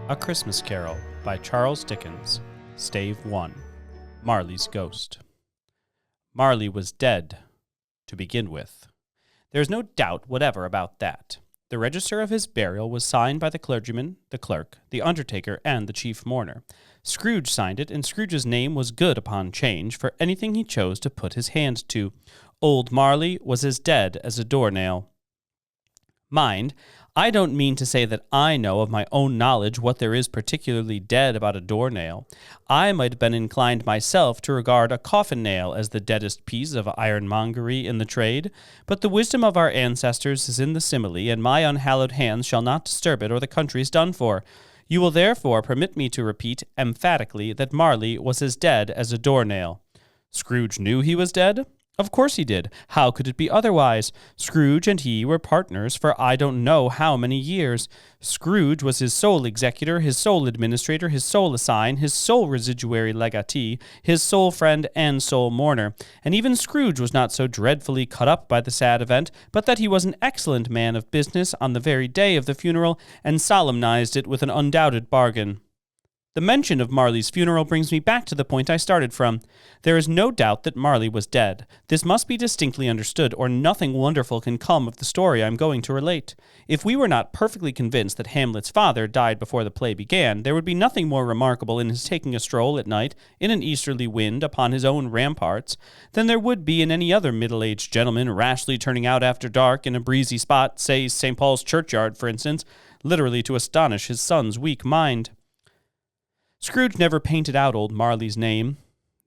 A Christmas Carol by Charles Dickens, Stave 1, Marley's Ghost. Marley was dead, to begin with. There is no doubt whatever about that. The register of his burial was signed by the clergyman, the clerk, the undertaker, and the chief mourner. Scrooge signed it, and Scrooge's name was good upon change for anything he chose to put his hand to. Old Marley was as dead as a doornail. Mind, I don't mean to say that I know of my own knowledge what there is particularly dead about a doornail. I might have been inclined myself to regard a coffin nail as the deadest piece of ironmongery in the trade, but the wisdom of our ancestors is in the simile, and my unhallowed hands shall not disturb it, or the country's done for. You will therefore permit me to repeat emphatically that Marley was as dead as a doornail. Scrooge knew he was dead? Of course he did. How could it be otherwise? Scrooge and he were partners for I don't know how many years. Scrooge was his sole executor, his sole administrator, his sole assign, his sole residuary legatee, his sole friend and sole mourner. And even Scrooge was not so dreadfully cut up by the sad event, but that he was an excellent man of business on the very day of the funeral, and solemnized it with an undoubted bargain. The mention of Marley's funeral brings me back to the point I started from. There is no doubt that Marley was dead. This must be distinctly understood, or nothing wonderful can come of the story I am going to relate. If we were not perfectly convinced that Hamlet's father died before the play began, there would be nothing more remarkable in his taking a stroll at night, in an easterly wind, upon his own ramparts, than there would be in any other middle-aged gentleman rashly turning out after dark in a breezy spot, say St. Paul's churchyard, for instance, literally to astonish his son's weak mind. Scrooge never painted out old Marley's name.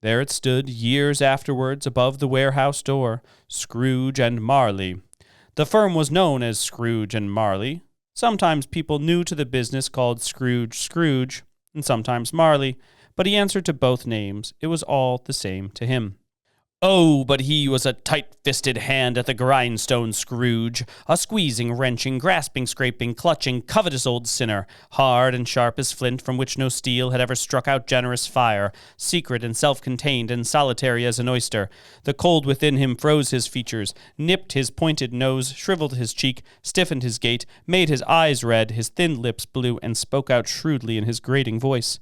There it stood, years afterwards, above the warehouse door, Scrooge and Marley. The firm was known as Scrooge and Marley. Sometimes people new to the business called Scrooge, and sometimes Marley, but he answered to both names. It was all the same to him. Oh, but he was a tight-fisted hand at the grindstone, Scrooge, a squeezing, wrenching, grasping, scraping, clutching, covetous old sinner, hard and sharp as flint from which no steel had ever struck out generous fire, secret and self-contained and solitary as an oyster. The cold within him froze his features, nipped his pointed nose, shriveled his cheek, stiffened his gait, made his eyes red, his thin lips blue, and spoke out shrewdly in his grating voice.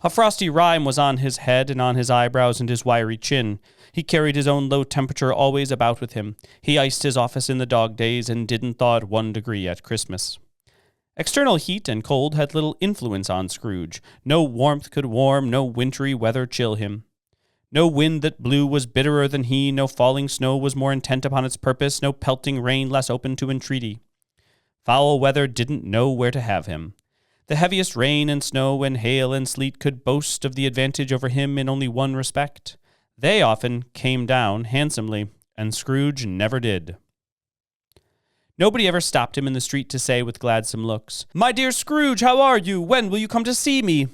A frosty rime was on his head and on his eyebrows and his wiry chin. He carried his own low temperature always about with him. He iced his office in the dog days and didn't thaw at 1 degree at Christmas. External heat and cold had little influence on Scrooge. No warmth could warm, no wintry weather chill him. No wind that blew was bitterer than he, no falling snow was more intent upon its purpose, no pelting rain less open to entreaty. Foul weather didn't know where to have him. The heaviest rain and snow and hail and sleet could boast of the advantage over him in only one respect. They often came down handsomely, and Scrooge never did. Nobody ever stopped him in the street to say with gladsome looks, "My dear Scrooge, how are you? When will you come to see me?"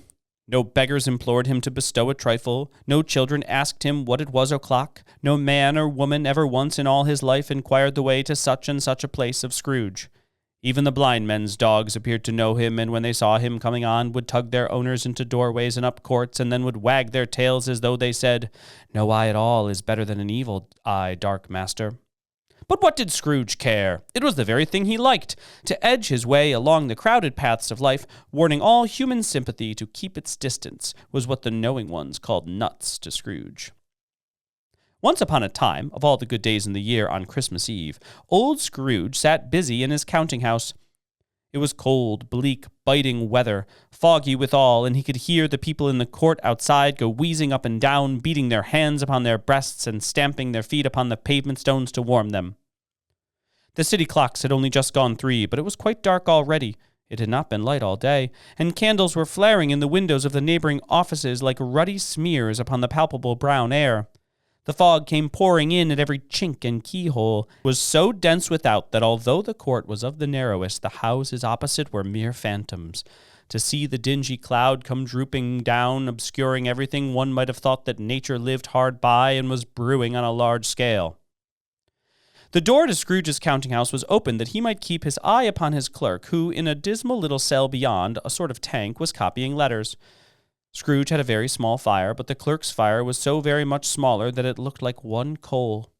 No beggars implored him to bestow a trifle. No children asked him what it was o'clock. No man or woman ever once in all his life inquired the way to such and such a place of Scrooge. Even the blind men's dogs appeared to know him, and when they saw him coming on, would tug their owners into doorways and up courts, and then would wag their tails as though they said, "No eye at all is better than an evil eye, dark master." But what did Scrooge care? It was the very thing he liked, to edge his way along the crowded paths of life, warning all human sympathy to keep its distance, was what the knowing ones called nuts to Scrooge. Once upon a time, of all the good days in the year on Christmas Eve, old Scrooge sat busy in his counting-house. It was cold, bleak, biting weather, foggy withal, and he could hear the people in the court outside go wheezing up and down, beating their hands upon their breasts and stamping their feet upon the pavement stones to warm them. The city clocks had only just gone 3, but it was quite dark already. It had not been light all day, and candles were flaring in the windows of the neighboring offices like ruddy smears upon the palpable brown air. The fog came pouring in at every chink and keyhole, was so dense without that although the court was of the narrowest, the houses opposite were mere phantoms. To see the dingy cloud come drooping down, obscuring everything, one might have thought that nature lived hard by and was brewing on a large scale. The door to Scrooge's counting-house was open that he might keep his eye upon his clerk, who, in a dismal little cell beyond, a sort of tank, was copying letters. Scrooge had a very small fire, but the clerk's fire was so very much smaller that it looked like one coal.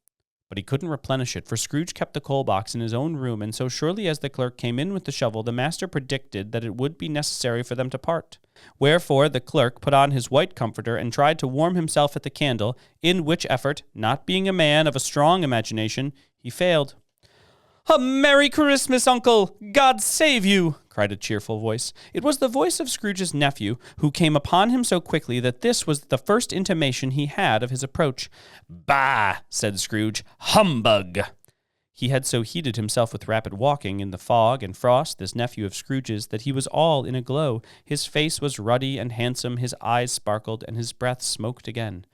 But he couldn't replenish it, for Scrooge kept the coal box in his own room, and so surely as the clerk came in with the shovel, the master predicted that it would be necessary for them to part. Wherefore the clerk put on his white comforter and tried to warm himself at the candle, in which effort, not being a man of a strong imagination, he failed. "A Merry Christmas, Uncle! God save you!" cried a cheerful voice. It was the voice of Scrooge's nephew, who came upon him so quickly that this was the first intimation he had of his approach. "Bah!" said Scrooge. "Humbug!" He had so heated himself with rapid walking in the fog and frost, this nephew of Scrooge's, that he was all in a glow. His face was ruddy and handsome, his eyes sparkled, and his breath smoked again.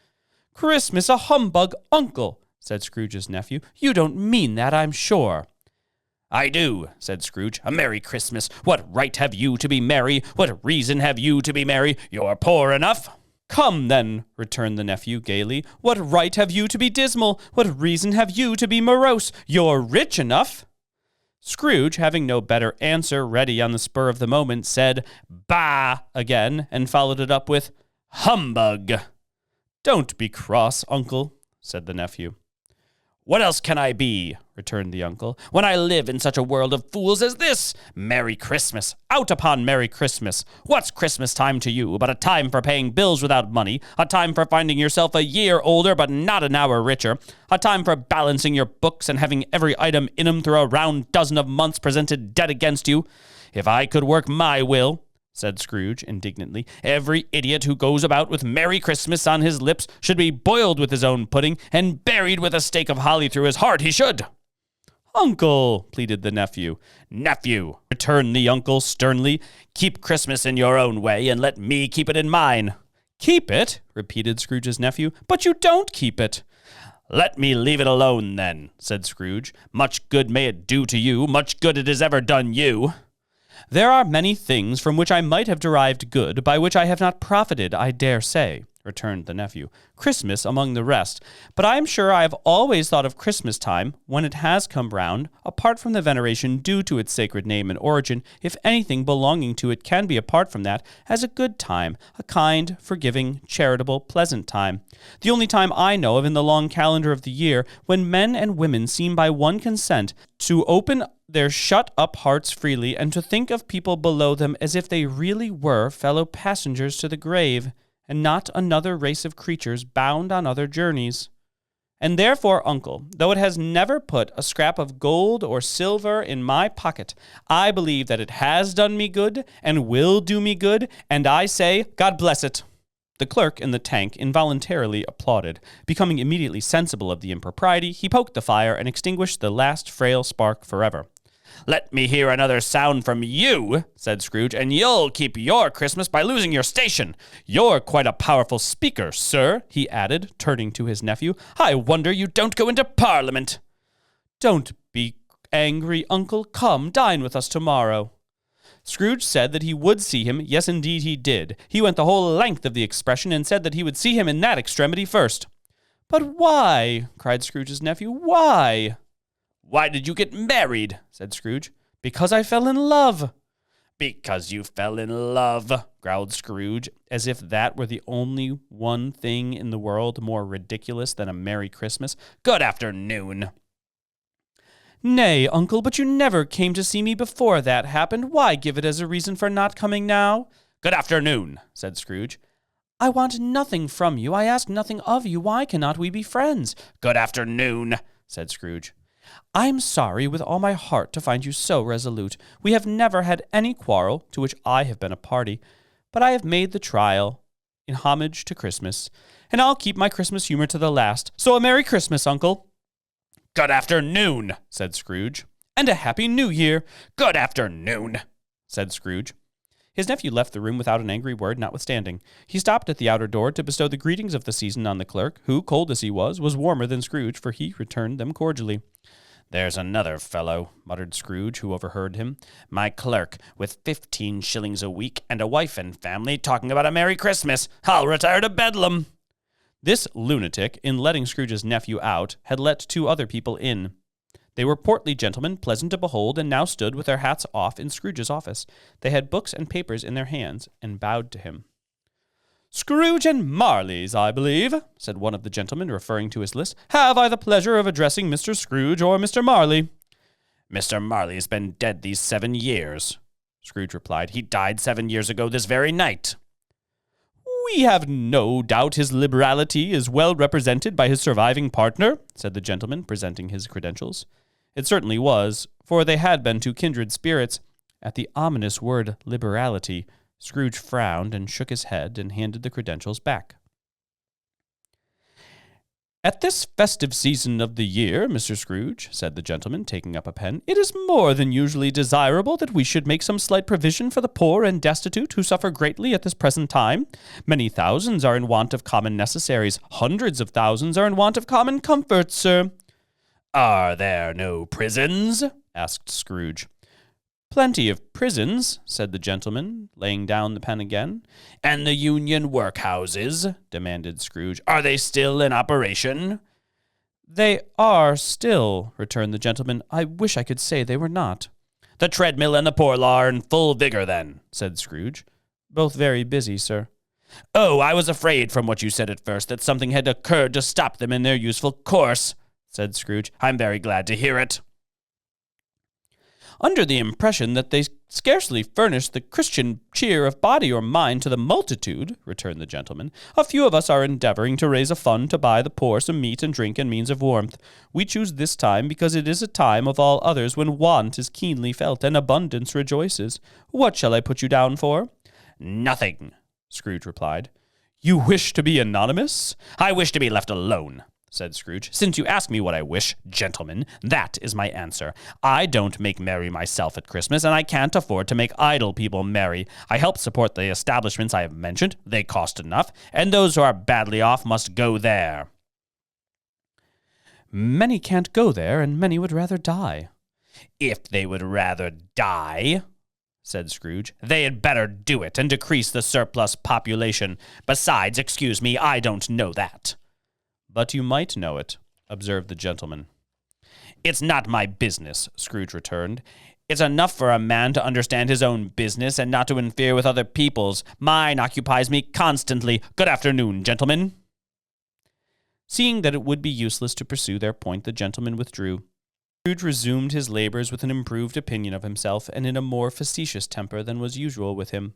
"Christmas a humbug, Uncle!" said Scrooge's nephew. "You don't mean that, I'm sure." "I do," said Scrooge. "A Merry Christmas. What right have you to be merry? What reason have you to be merry? You're poor enough." "Come, then," returned the nephew gaily. "What right have you to be dismal? What reason have you to be morose? You're rich enough." Scrooge, having no better answer ready on the spur of the moment, said, "Bah!" again, and followed it up with, "Humbug!" "Don't be cross, Uncle," said the nephew. "What else can I be," returned the uncle, "when I live in such a world of fools as this? Merry Christmas! Out upon Merry Christmas! What's Christmas time to you but a time for paying bills without money, a time for finding yourself a year older but not an hour richer, a time for balancing your books and having every item in 'em through a round dozen of months presented dead against you? If I could work my will," said Scrooge indignantly, "every idiot who goes about with Merry Christmas on his lips should be boiled with his own pudding and buried with a stake of holly through his heart, he should." "Uncle," pleaded the nephew. "Nephew," returned the uncle sternly, "keep Christmas in your own way and let me keep it in mine." "Keep it?" repeated Scrooge's nephew. "But you don't keep it." "Let me leave it alone, then," said Scrooge. "Much good may it do to you, much good it has ever done you." "There are many things from which I might have derived good, by which I have not profited, I dare say," returned the nephew. "Christmas among the rest. But I am sure I have always thought of Christmas time, when it has come round, apart from the veneration due to its sacred name and origin, if anything belonging to it can be apart from that, as a good time, a kind, forgiving, charitable, pleasant time. The only time I know of in the long calendar of the year, when men and women seem by one consent to open their shut-up hearts freely, and to think of people below them as if they really were fellow passengers to the grave, and not another race of creatures bound on other journeys. And therefore, Uncle, though it has never put a scrap of gold or silver in my pocket, I believe that it has done me good, and will do me good, and I say, God bless it." The clerk in the tank involuntarily applauded. Becoming immediately sensible of the impropriety, he poked the fire and extinguished the last frail spark forever. "Let me hear another sound from you," said Scrooge, "and you'll keep your Christmas by losing your station. You're quite a powerful speaker, sir," he added, turning to his nephew. "I wonder you don't go into Parliament." "Don't be angry, Uncle. Come, dine with us tomorrow." Scrooge said that he would see him. Yes, indeed he did. He went the whole length of the expression, and said that he would see him in that extremity first. "But why?" cried Scrooge's nephew. "Why?" "Why did you get married?" said Scrooge. "Because I fell in love." "Because you fell in love," growled Scrooge, as if that were the only one thing in the world more ridiculous than a Merry Christmas. "Good afternoon." "Nay, Uncle, but you never came to see me before that happened. Why give it as a reason for not coming now?" "Good afternoon," said Scrooge. "I want nothing from you. I ask nothing of you. Why cannot we be friends?" "Good afternoon," said Scrooge. "I'm sorry with all my heart to find you so resolute. We have never had any quarrel to which I have been a party, but I have made the trial in homage to Christmas, and I'll keep my Christmas humor to the last. So a Merry Christmas, Uncle." "Good afternoon," said Scrooge. "And a Happy New Year." "Good afternoon," said Scrooge. His nephew left the room without an angry word notwithstanding. He stopped at the outer door to bestow the greetings of the season on the clerk, who, cold as he was warmer than Scrooge, for he returned them cordially. "There's another fellow," muttered Scrooge, who overheard him. "My clerk, with 15 shillings a week and a wife and family, talking about a Merry Christmas. I'll retire to Bedlam." This lunatic, in letting Scrooge's nephew out, had let 2 other people in. They were portly gentlemen, pleasant to behold, and now stood with their hats off in Scrooge's office. They had books and papers in their hands, and bowed to him. "Scrooge and Marley's, I believe," said one of the gentlemen, referring to his list. "Have I the pleasure of addressing Mr. Scrooge or Mr. Marley?" "Mr. Marley's been dead these 7 years," Scrooge replied. "He died 7 years ago this very night." "We have no doubt his liberality is well represented by his surviving partner," said the gentleman, presenting his credentials. It certainly was, for they had been two kindred spirits. At the ominous word liberality, Scrooge frowned and shook his head and handed the credentials back. "At this festive season of the year, Mr. Scrooge," said the gentleman, taking up a pen, "it is more than usually desirable that we should make some slight provision for the poor and destitute who suffer greatly at this present time. Many thousands are in want of common necessaries. Hundreds of thousands are in want of common comforts, sir." "Are there no prisons?" asked Scrooge. "Plenty of prisons," said the gentleman, laying down the pen again. "And the union workhouses?" demanded Scrooge. "Are they still in operation?" "They are still," returned the gentleman. "I wish I could say they were not." "The treadmill and the poor law are in full vigor, then?" said Scrooge. "Both very busy, sir." "Oh, I was afraid from what you said at first that something had occurred to stop them in their useful course," said Scrooge. "I'm very glad to hear it." "Under the impression that they scarcely furnish the Christian cheer of body or mind to the multitude," returned the gentleman, "a few of us are endeavoring to raise a fund to buy the poor some meat and drink and means of warmth. We choose this time because it is a time of all others when want is keenly felt and abundance rejoices. What shall I put you down for?" "Nothing," Scrooge replied. "You wish to be anonymous?" "I wish to be left alone," said Scrooge. "Since you ask me what I wish, gentlemen, that is my answer. I don't make merry myself at Christmas, and I can't afford to make idle people merry. I help support the establishments I have mentioned. They cost enough, and those who are badly off must go there." "Many can't go there, and many would rather die." "If they would rather die," said Scrooge, "they had better do it and decrease the surplus population. Besides, excuse me, I don't know that." "But you might know it," observed the gentleman. "It's not my business," Scrooge returned. "It's enough for a man to understand his own business and not to interfere with other people's. Mine occupies me constantly. Good afternoon, gentlemen." Seeing that it would be useless to pursue their point, the gentleman withdrew. Scrooge resumed his labors with an improved opinion of himself and in a more facetious temper than was usual with him.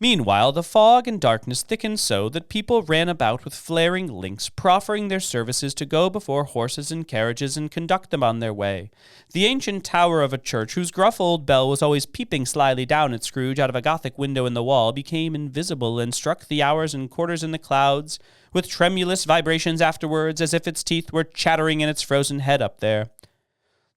Meanwhile, the fog and darkness thickened so that people ran about with flaring links, proffering their services to go before horses and carriages and conduct them on their way. The ancient tower of a church, whose gruff old bell was always peeping slyly down at Scrooge out of a Gothic window in the wall, became invisible and struck the hours and quarters in the clouds, with tremulous vibrations afterwards, as if its teeth were chattering in its frozen head up there.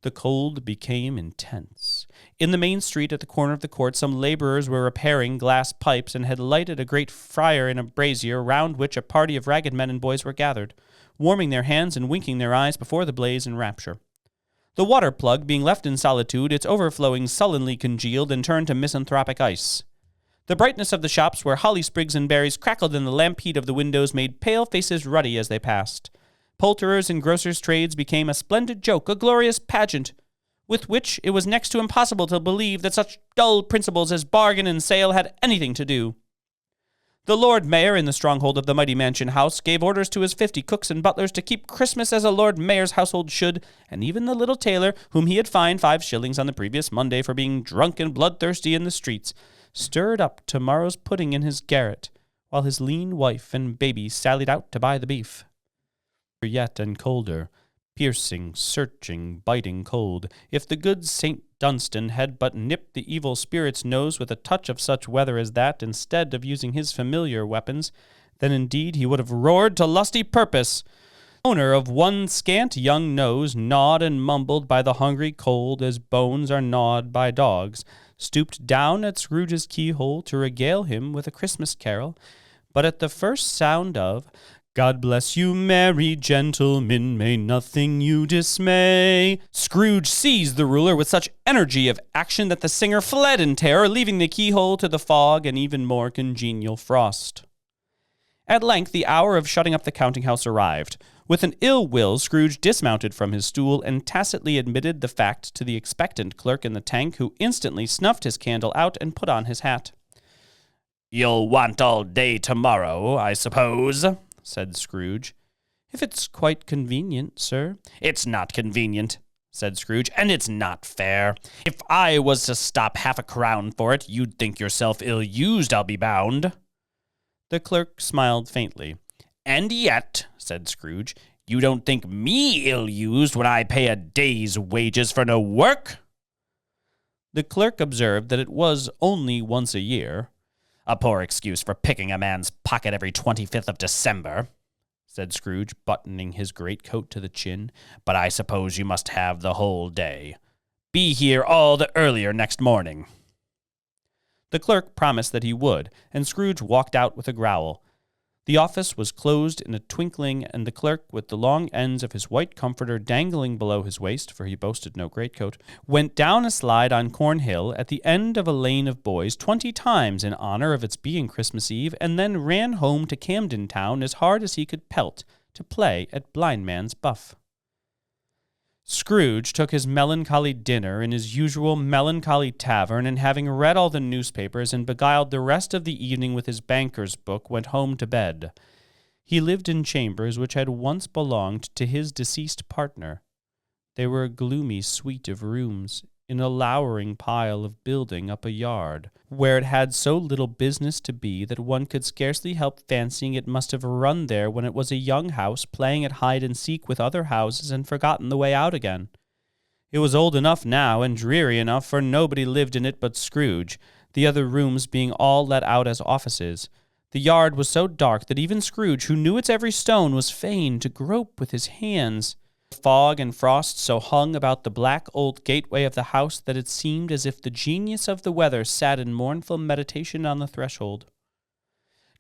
The cold became intense. In the main street at the corner of the court, some laborers were repairing glass pipes and had lighted a great fire in a brazier, round which a party of ragged men and boys were gathered, warming their hands and winking their eyes before the blaze in rapture. The water plug, being left in solitude, its overflowing sullenly congealed and turned to misanthropic ice. The brightness of the shops where holly sprigs and berries crackled in the lamp heat of the windows made pale faces ruddy as they passed. Poulterers' and grocers' trades became a splendid joke, a glorious pageant, with which it was next to impossible to believe that such dull principles as bargain and sale had anything to do. The Lord Mayor, in the stronghold of the mighty mansion house, gave orders to his 50 cooks and butlers to keep Christmas as a Lord Mayor's household should, and even the little tailor, whom he had fined 5 shillings on the previous Monday for being drunk and bloodthirsty in the streets, stirred up tomorrow's pudding in his garret, while his lean wife and baby sallied out to buy the beef. Yet and colder, piercing, searching, biting cold, if the good St. Dunstan had but nipped the evil spirit's nose with a touch of such weather as that, instead of using his familiar weapons, then indeed he would have roared to lusty purpose. Owner of one scant young nose, gnawed and mumbled by the hungry cold as bones are gnawed by dogs, stooped down at Scrooge's keyhole to regale him with a Christmas carol, but at the first sound of "God bless you, merry gentlemen, may nothing you dismay," Scrooge seized the ruler with such energy of action that the singer fled in terror, leaving the keyhole to the fog and even more congenial frost. At length the hour of shutting up the counting-house arrived. With an ill will, Scrooge dismounted from his stool and tacitly admitted the fact to the expectant clerk in the tank, who instantly snuffed his candle out and put on his hat. "You'll want all day tomorrow, I suppose," said Scrooge. "If it's quite convenient, sir." "It's not convenient," said Scrooge, "and it's not fair. If I was to stop half a crown for it, you'd think yourself ill-used, I'll be bound." The clerk smiled faintly. "And yet," said Scrooge, "you don't think me ill-used when I pay a day's wages for no work?" The clerk observed that it was only once a year. "A poor excuse for picking a man's pocket every 25th of December," said Scrooge, buttoning his greatcoat to the chin. "But I suppose you must have the whole day. Be here all the earlier next morning." The clerk promised that he would, and Scrooge walked out with a growl. The office was closed in a twinkling, and the clerk, with the long ends of his white comforter dangling below his waist, for he boasted no greatcoat, went down a slide on Cornhill at the end of a lane of boys 20 times in honor of its being Christmas Eve, and then ran home to Camden Town as hard as he could pelt to play at blindman's buff. Scrooge took his melancholy dinner in his usual melancholy tavern, and having read all the newspapers and beguiled the rest of the evening with his banker's book, went home to bed. He lived in chambers which had once belonged to his deceased partner. They were a gloomy suite of rooms in a lowering pile of building up a yard, where it had so little business to be that one could scarcely help fancying it must have run there when it was a young house playing at hide-and-seek with other houses and forgotten the way out again. It was old enough now and dreary enough, for nobody lived in it but Scrooge, the other rooms being all let out as offices. The yard was so dark that even Scrooge, who knew its every stone, was fain to grope with his hands. Fog and frost so hung about the black old gateway of the house that it seemed as if the genius of the weather sat in mournful meditation on the threshold.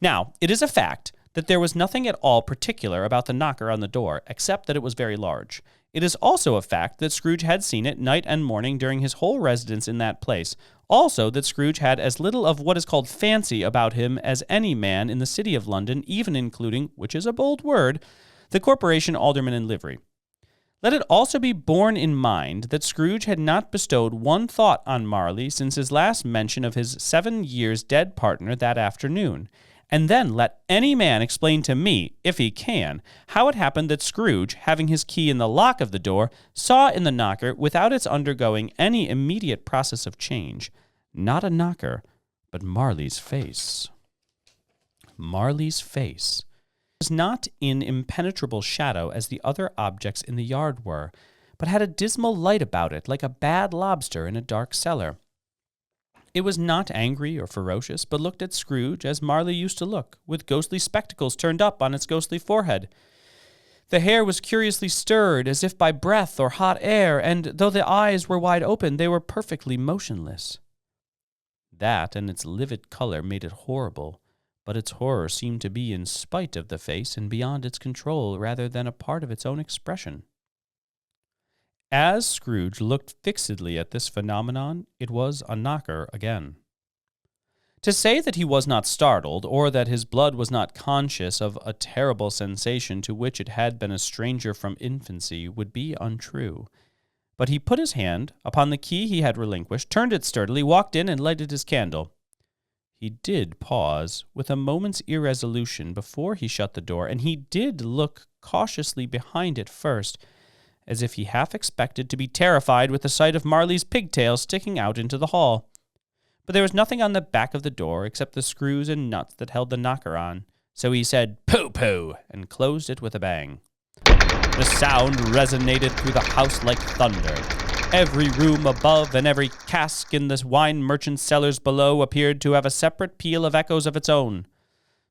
Now, it is a fact that there was nothing at all particular about the knocker on the door, except that it was very large. It is also a fact that Scrooge had seen it night and morning during his whole residence in that place. Also that Scrooge had as little of what is called fancy about him as any man in the city of London, even including, which is a bold word, the corporation alderman in livery. Let it also be borne in mind that Scrooge had not bestowed one thought on Marley since his last mention of his 7 years dead partner that afternoon. And then let any man explain to me, if he can, how it happened that Scrooge, having his key in the lock of the door, saw in the knocker, without its undergoing any immediate process of change, not a knocker, but Marley's face. Marley's face was not in impenetrable shadow as the other objects in the yard were, but had a dismal light about it like a bad lobster in a dark cellar. It was not angry or ferocious, but looked at Scrooge as Marley used to look, with ghostly spectacles turned up on its ghostly forehead. The hair was curiously stirred, as if by breath or hot air, and though the eyes were wide open, they were perfectly motionless. That and its livid color made it horrible, but its horror seemed to be in spite of the face and beyond its control rather than a part of its own expression. As Scrooge looked fixedly at this phenomenon, it was a knocker again. To say that he was not startled, or that his blood was not conscious of a terrible sensation to which it had been a stranger from infancy, would be untrue. But he put his hand upon the key he had relinquished, turned it sturdily, walked in, and lighted his candle. He did pause with a moment's irresolution before he shut the door, and he did look cautiously behind it first, as if he half expected to be terrified with the sight of Marley's pigtails sticking out into the hall. But there was nothing on the back of the door except the screws and nuts that held the knocker on, so he said, "Pooh-pooh," and closed it with a bang. The sound resonated through the house like thunder. Every room above and every cask in the wine merchant's cellars below appeared to have a separate peal of echoes of its own.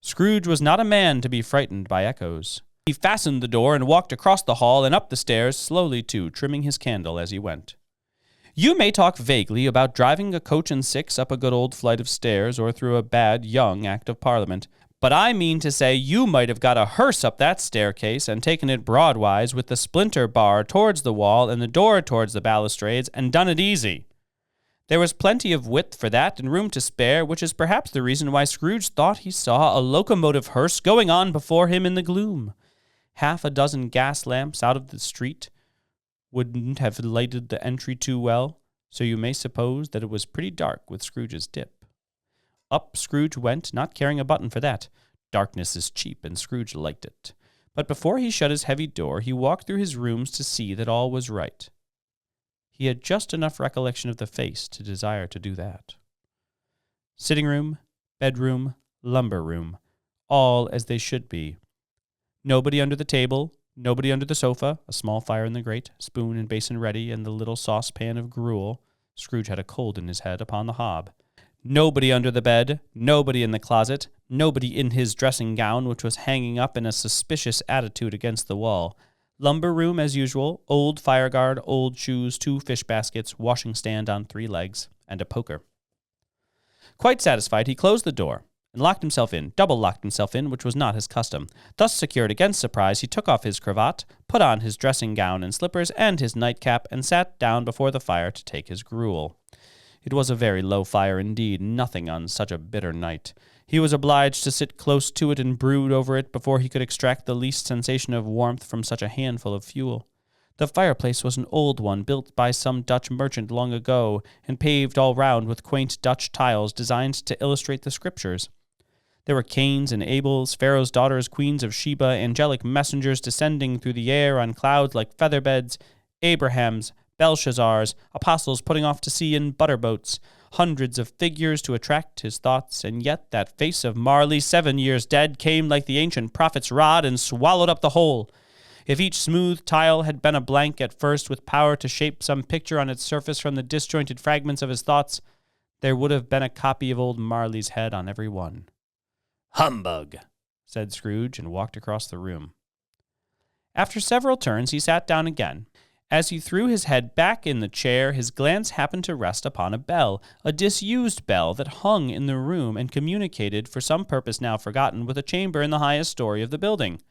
Scrooge was not a man to be frightened by echoes. He fastened the door and walked across the hall and up the stairs, slowly too, trimming his candle as he went. You may talk vaguely about driving a coach and six up a good old flight of stairs or through a bad young Act of Parliament, but I mean to say you might have got a hearse up that staircase and taken it broadwise with the splinter bar towards the wall and the door towards the balustrades and done it easy. There was plenty of width for that and room to spare, which is perhaps the reason why Scrooge thought he saw a locomotive hearse going on before him in the gloom. 6 gas lamps out of the street wouldn't have lighted the entry too well, so you may suppose that it was pretty dark with Scrooge's dip. Up Scrooge went, not caring a button for that. Darkness is cheap, and Scrooge liked it. But before he shut his heavy door, he walked through his rooms to see that all was right. He had just enough recollection of the face to desire to do that. Sitting room, bedroom, lumber room, all as they should be. Nobody under the table, nobody under the sofa, a small fire in the grate, spoon and basin ready, and the little saucepan of gruel. Scrooge had a cold in his head upon the hob. Nobody under the bed, nobody in the closet, nobody in his dressing gown, which was hanging up in a suspicious attitude against the wall. Lumber room as usual, old fire guard, old shoes, 2 fish baskets, washing stand on 3 legs, and a poker. Quite satisfied, he closed the door and locked himself in, double-locked himself in, which was not his custom. Thus secured against surprise, he took off his cravat, put on his dressing gown and slippers and his nightcap, and sat down before the fire to take his gruel. It was a very low fire indeed, nothing on such a bitter night. He was obliged to sit close to it and brood over it before he could extract the least sensation of warmth from such a handful of fuel. The fireplace was an old one, built by some Dutch merchant long ago, and paved all round with quaint Dutch tiles designed to illustrate the Scriptures. There were Cains and Abels, Pharaoh's daughters, queens of Sheba, angelic messengers descending through the air on clouds like feather-beds, Abrahams, Belshazzars, apostles putting off to sea in butter-boats, hundreds of figures to attract his thoughts, and yet that face of Marley, 7 years dead, came like the ancient prophet's rod and swallowed up the whole. If each smooth tile had been a blank at first with power to shape some picture on its surface from the disjointed fragments of his thoughts, there would have been a copy of old Marley's head on every one. "Humbug," said Scrooge, and walked across the room. After several turns, he sat down again. As he threw his head back in the chair, his glance happened to rest upon a bell, a disused bell that hung in the room and communicated, for some purpose now forgotten, with a chamber in the highest story of the building.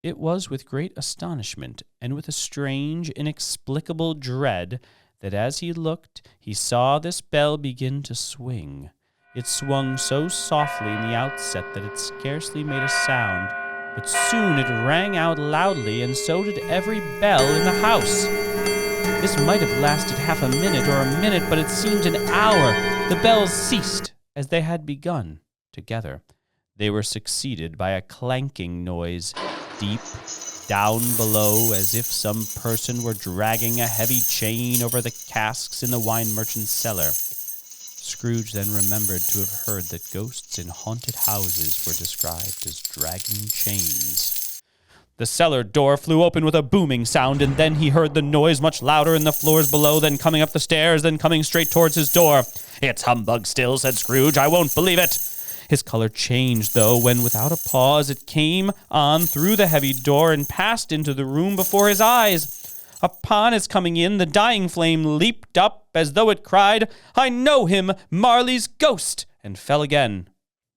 It was with great astonishment and with a strange, inexplicable dread that as he looked, he saw this bell begin to swing. It swung so softly in the outset that it scarcely made a sound, but soon it rang out loudly, and so did every bell in the house. This might have lasted half a minute or a minute, but it seemed an hour. The bells ceased as they had begun together. They were succeeded by a clanking noise, deep down below, as if some person were dragging a heavy chain over the casks in the wine merchant's cellar. Scrooge then remembered to have heard that ghosts in haunted houses were described as dragging chains. The cellar door flew open with a booming sound, and then he heard the noise much louder in the floors below, then coming up the stairs, then coming straight towards his door. "It's humbug still," said Scrooge. "I won't believe it." His color changed, though, when without a pause it came on through the heavy door and passed into the room before his eyes. Upon its coming in, the dying flame leaped up as though it cried, "I know him, Marley's ghost!" and fell again.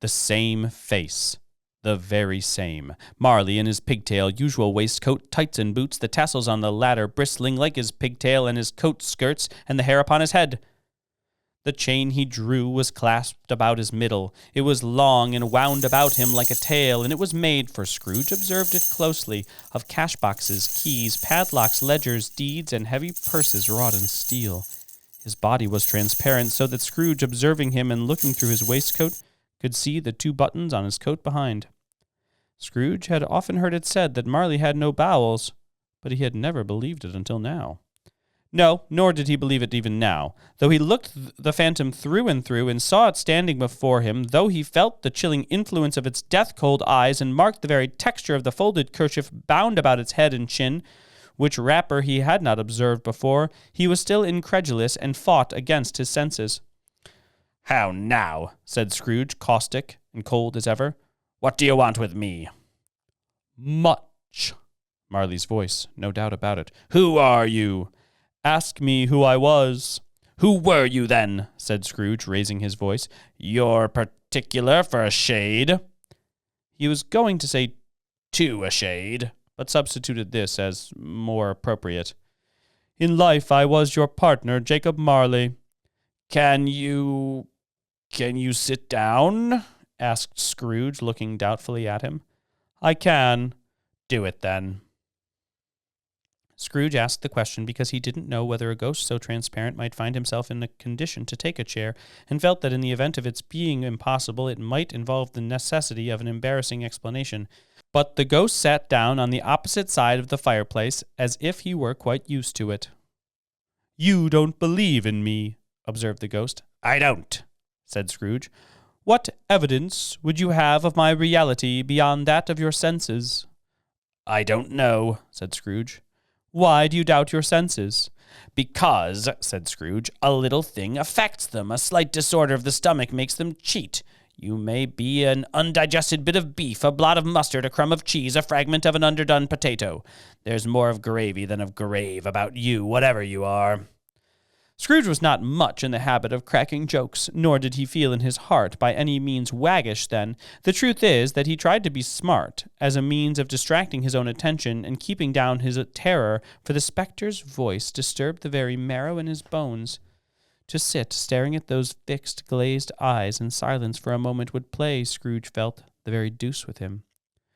The same face. The very same. Marley in his pigtail, usual waistcoat, tights and boots, the tassels on the latter bristling like his pigtail and his coat skirts, and the hair upon his head. The chain he drew was clasped about his middle. It was long and wound about him like a tail, and it was made, for Scrooge observed it closely, of cash boxes, keys, padlocks, ledgers, deeds, and heavy purses wrought in steel. His body was transparent, so that Scrooge, observing him and looking through his waistcoat, could see the 2 buttons on his coat behind. Scrooge had often heard it said that Marley had no bowels, but he had never believed it until now. No, nor did he believe it even now. Though he looked the phantom through and through and saw it standing before him, though he felt the chilling influence of its death-cold eyes and marked the very texture of the folded kerchief bound about its head and chin, which wrapper he had not observed before, he was still incredulous and fought against his senses. "How now?" said Scrooge, caustic and cold as ever. "What do you want with me?" "Much." Marley's voice, no doubt about it. "Who are you?" "Ask me who I was." "Who were you, then?" said Scrooge, raising his voice. "You're particular for a shade." He was going to say "to a shade," but substituted this as more appropriate. "In life I was your partner, Jacob Marley." Can you sit down?" asked Scrooge, looking doubtfully at him. "I can." "Do it, then." Scrooge asked the question because he didn't know whether a ghost so transparent might find himself in a condition to take a chair, and felt that in the event of its being impossible, it might involve the necessity of an embarrassing explanation. But the ghost sat down on the opposite side of the fireplace, as if he were quite used to it. "You don't believe in me," observed the ghost. "I don't," said Scrooge. "What evidence would you have of my reality beyond that of your senses?" "I don't know," said Scrooge. "Why do you doubt your senses?" "Because," said Scrooge, "a little thing affects them. A slight disorder of the stomach makes them cheat. You may be an undigested bit of beef, a blot of mustard, a crumb of cheese, a fragment of an underdone potato. There's more of gravy than of grave about you, whatever you are." Scrooge was not much in the habit of cracking jokes, nor did he feel in his heart by any means waggish then. The truth is that he tried to be smart, as a means of distracting his own attention and keeping down his terror, for the spectre's voice disturbed the very marrow in his bones. To sit staring at those fixed, glazed eyes in silence for a moment would play, Scrooge felt, the very deuce with him.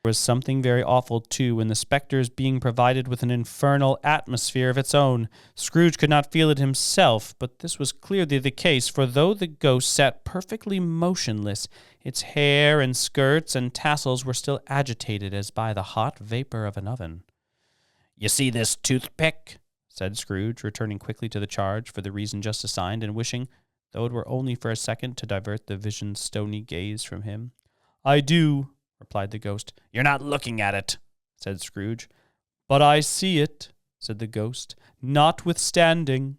There was something very awful, too, in the spectre's being provided with an infernal atmosphere of its own. Scrooge could not feel it himself, but this was clearly the case, for though the ghost sat perfectly motionless, its hair and skirts and tassels were still agitated as by the hot vapor of an oven. "You see this toothpick?" said Scrooge, returning quickly to the charge for the reason just assigned, and wishing, though it were only for a second, to divert the vision's stony gaze from him. "I do," replied the ghost. "You're not looking at it," said Scrooge. "But I see it," said the ghost, "notwithstanding."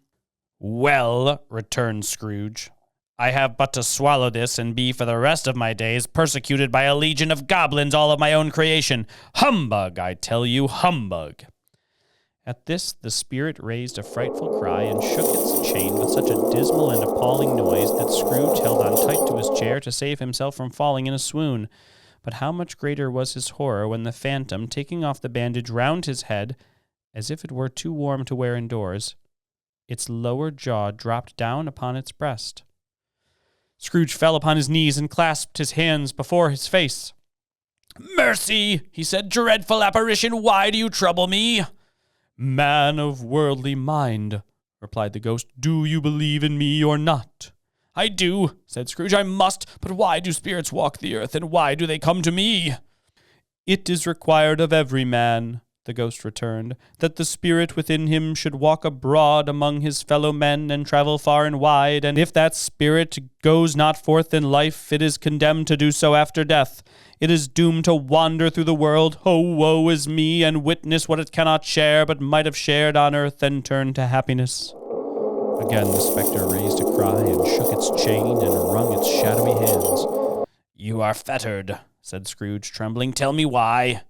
"Well," returned Scrooge, "I have but to swallow this and be for the rest of my days persecuted by a legion of goblins, all of my own creation. Humbug, I tell you, humbug." At this the spirit raised a frightful cry and shook its chain with such a dismal and appalling noise that Scrooge held on tight to his chair to save himself from falling in a swoon. But how much greater was his horror when the phantom, taking off the bandage round his head, as if it were too warm to wear indoors, its lower jaw dropped down upon its breast. Scrooge fell upon his knees and clasped his hands before his face. "Mercy," he said, "dreadful apparition, why do you trouble me?" "Man of worldly mind," replied the ghost, "do you believe in me or not?" "I do," said Scrooge. "I must. But why do spirits walk the earth, and why do they come to me?" "It is required of every man," the ghost returned, "that the spirit within him should walk abroad among his fellow men and travel far and wide, and if that spirit goes not forth in life, it is condemned to do so after death. It is doomed to wander through the world, oh, woe is me, and witness what it cannot share, but might have shared on earth and turned to happiness." Again the spectre raised a cry and shook its chain and wrung its shadowy hands. "You are fettered," said Scrooge, trembling. "Tell me why."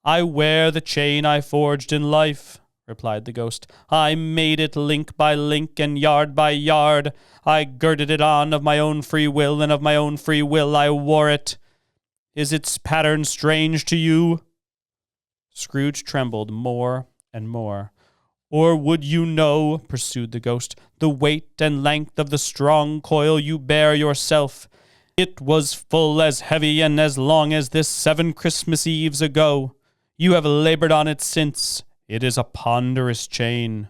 "I wear the chain I forged in life," replied the ghost. "I made it link by link and yard by yard. I girded it on of my own free will, and of my own free will I wore it. Is its pattern strange to you?" Scrooge trembled more and more. "Or would you know," pursued the ghost, "the weight and length of the strong coil you bear yourself? It was full as heavy and as long as this 7 Christmas Eves ago. You have labored on it since. It is a ponderous chain."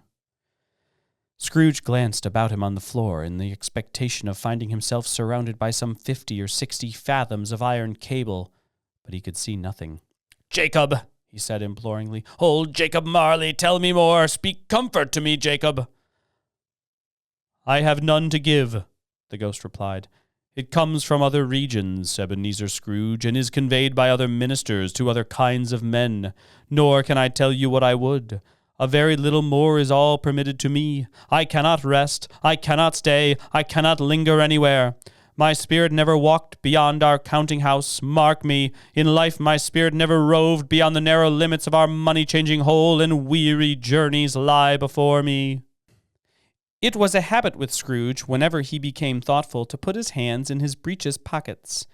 Scrooge glanced about him on the floor in the expectation of finding himself surrounded by some 50 or 60 fathoms of iron cable, but he could see nothing. "Jacob," he said imploringly, "old Jacob Marley, tell me more. Speak comfort to me, Jacob." "I have none to give," the ghost replied. "It comes from other regions, Ebenezer Scrooge, and is conveyed by other ministers to other kinds of men. Nor can I tell you what I would. A very little more is all permitted to me. I cannot rest, I cannot stay, I cannot linger anywhere. My spirit never walked beyond our counting-house. Mark me, in life my spirit never roved beyond the narrow limits of our money-changing hole, and weary journeys lie before me." It was a habit with Scrooge, whenever he became thoughtful, to put his hands in his breeches pockets.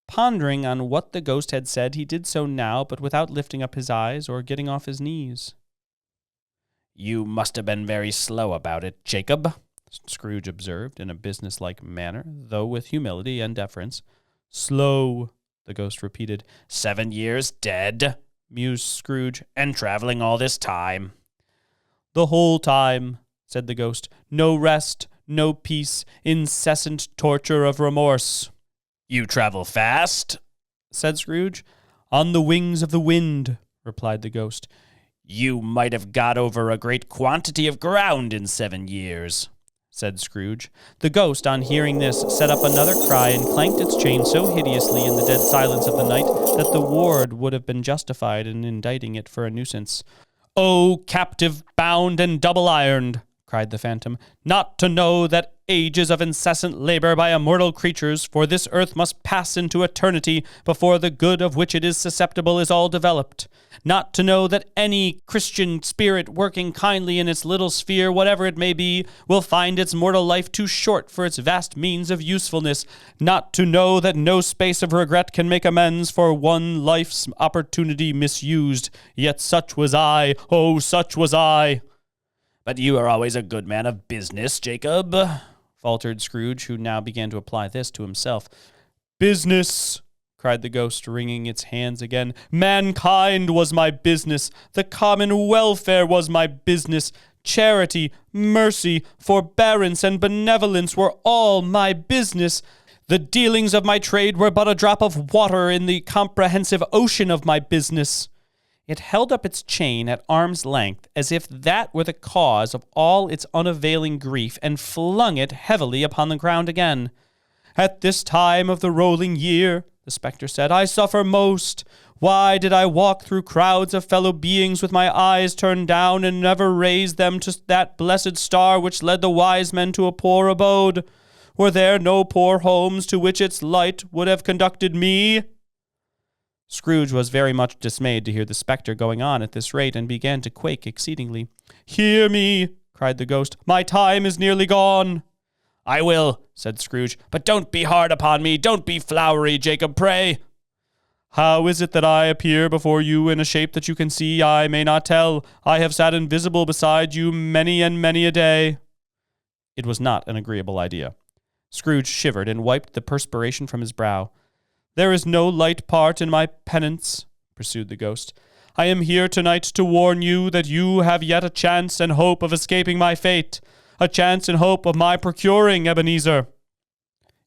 Pondering on what the ghost had said, he did so now, but without lifting up his eyes or getting off his knees. "You must have been very slow about it, Jacob," Scrooge observed in a businesslike manner, though with humility and deference. "Slow," the ghost repeated. 7 years dead," mused Scrooge, "and traveling all this time." "The whole time," said the ghost. "No rest, no peace, incessant torture of remorse." "You travel fast?" said Scrooge. "On the wings of the wind," replied the ghost. "You might have got over a great quantity of ground in 7 years," said Scrooge. The ghost, on hearing this, set up another cry and clanked its chain so hideously in the dead silence of the night that the ward would have been justified in indicting it for a nuisance. "O captive, bound and double-ironed," cried the phantom, "not to know that ages of incessant labor by immortal creatures for this earth must pass into eternity before the good of which it is susceptible is all developed. Not to know that any Christian spirit working kindly in its little sphere, whatever it may be, will find its mortal life too short for its vast means of usefulness. Not to know that no space of regret can make amends for one life's opportunity misused. Yet such was I, oh, such was I." "But you are always a good man of business, Jacob," faltered Scrooge, who now began to apply this to himself. "Business!" cried the ghost, wringing its hands again. "Mankind was my business. The common welfare was my business. Charity, mercy, forbearance, and benevolence were all my business. The dealings of my trade were but a drop of water in the comprehensive ocean of my business." It held up its chain at arm's length, as if that were the cause of all its unavailing grief, and flung it heavily upon the ground again. "At this time of the rolling year," the spectre said, "I suffer most. Why did I walk through crowds of fellow beings with my eyes turned down, and never raise them to that blessed star which led the wise men to a poor abode? Were there no poor homes to which its light would have conducted me?" Scrooge was very much dismayed to hear the spectre going on at this rate, and began to quake exceedingly. "Hear me," cried the ghost. "My time is nearly gone." "I will," said Scrooge. "But don't be hard upon me. Don't be flowery, Jacob, pray." "How is it that I appear before you in a shape that you can see I may not tell? I have sat invisible beside you many and many a day." It was not an agreeable idea. Scrooge shivered and wiped the perspiration from his brow. "There is no light part in my penance," pursued the ghost. "I am here tonight to warn you that you have yet a chance and hope of escaping my fate, a chance and hope of my procuring Ebenezer."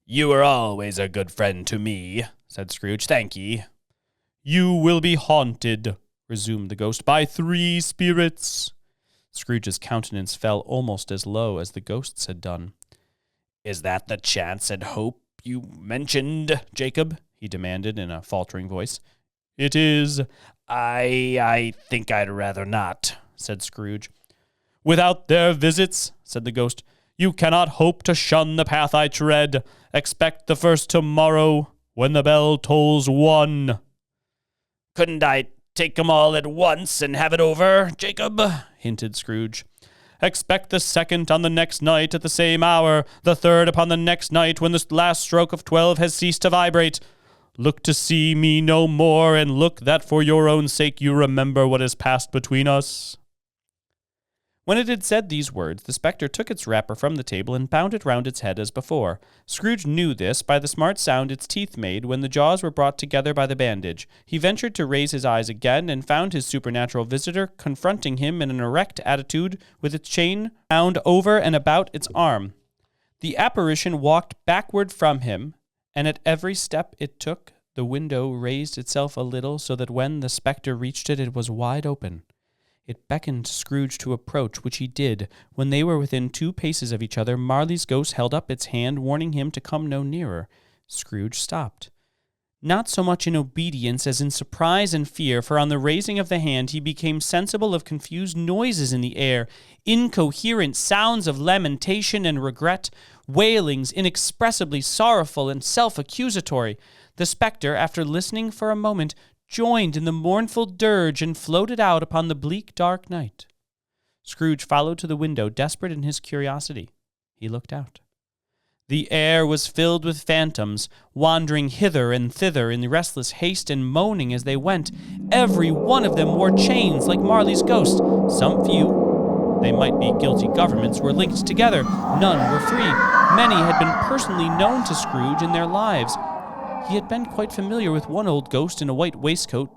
"You were always a good friend to me," said Scrooge. "Thank ye." "You will be haunted," resumed the ghost, "by 3 spirits." Scrooge's countenance fell almost as low as the ghost's had done. "Is that the chance and hope you mentioned, Jacob?" he demanded in a faltering voice. "It is." I think I'd rather not," said Scrooge. "Without their visits," said the ghost, "you cannot hope to shun the path I tread. Expect the first tomorrow, when the bell tolls 1. "Couldn't I take 'em all at once and have it over, Jacob?" hinted Scrooge. "Expect the second on the next night at the same hour, the third upon the next night when the last stroke of 12 has ceased to vibrate. Look to see me no more, and look that for your own sake you remember what has passed between us." When it had said these words, the spectre took its wrapper from the table and bound it round its head as before. Scrooge knew this by the smart sound its teeth made when the jaws were brought together by the bandage. He ventured to raise his eyes again, and found his supernatural visitor confronting him in an erect attitude, with its chain bound over and about its arm. The apparition walked backward from him, and at every step it took, the window raised itself a little, so that when the spectre reached it, it was wide open. It beckoned Scrooge to approach, which he did. When they were within 2 paces of each other, Marley's ghost held up its hand, warning him to come no nearer. Scrooge stopped. Not so much in obedience as in surprise and fear, for on the raising of the hand he became sensible of confused noises in the air, incoherent sounds of lamentation and regret, wailings inexpressibly sorrowful and self-accusatory. The spectre, after listening for a moment, joined in the mournful dirge and floated out upon the bleak, dark night. Scrooge followed to the window, desperate in his curiosity. He looked out. The air was filled with phantoms, wandering hither and thither in restless haste and moaning as they went. Every one of them wore chains like Marley's ghost. Some few, they might be guilty governments, were linked together. None were free. Many had been personally known to Scrooge in their lives. He had been quite familiar with one old ghost in a white waistcoat,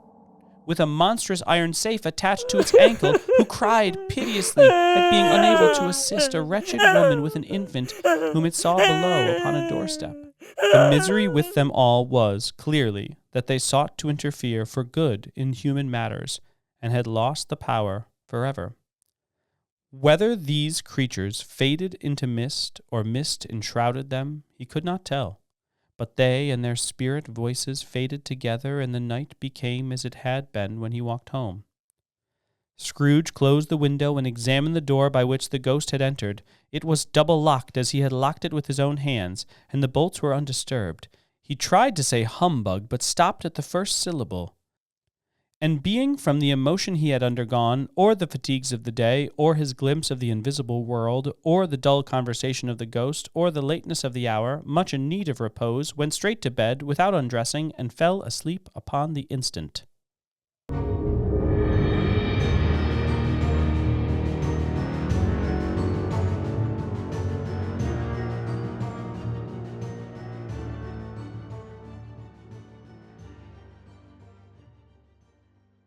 with a monstrous iron safe attached to its ankle, who cried piteously at being unable to assist a wretched woman with an infant whom it saw below upon a doorstep. The misery with them all was, clearly, that they sought to interfere for good in human matters, and had lost the power forever. Whether these creatures faded into mist, or mist enshrouded them, he could not tell. But they and their spirit voices faded together, and the night became as it had been when he walked home. Scrooge closed the window and examined the door by which the ghost had entered. It was double-locked, as he had locked it with his own hands, and the bolts were undisturbed. He tried to say humbug, but stopped at the first syllable. And being, from the emotion he had undergone, or the fatigues of the day, or his glimpse of the invisible world, or the dull conversation of the ghost, or the lateness of the hour, much in need of repose, went straight to bed without undressing, and fell asleep upon the instant.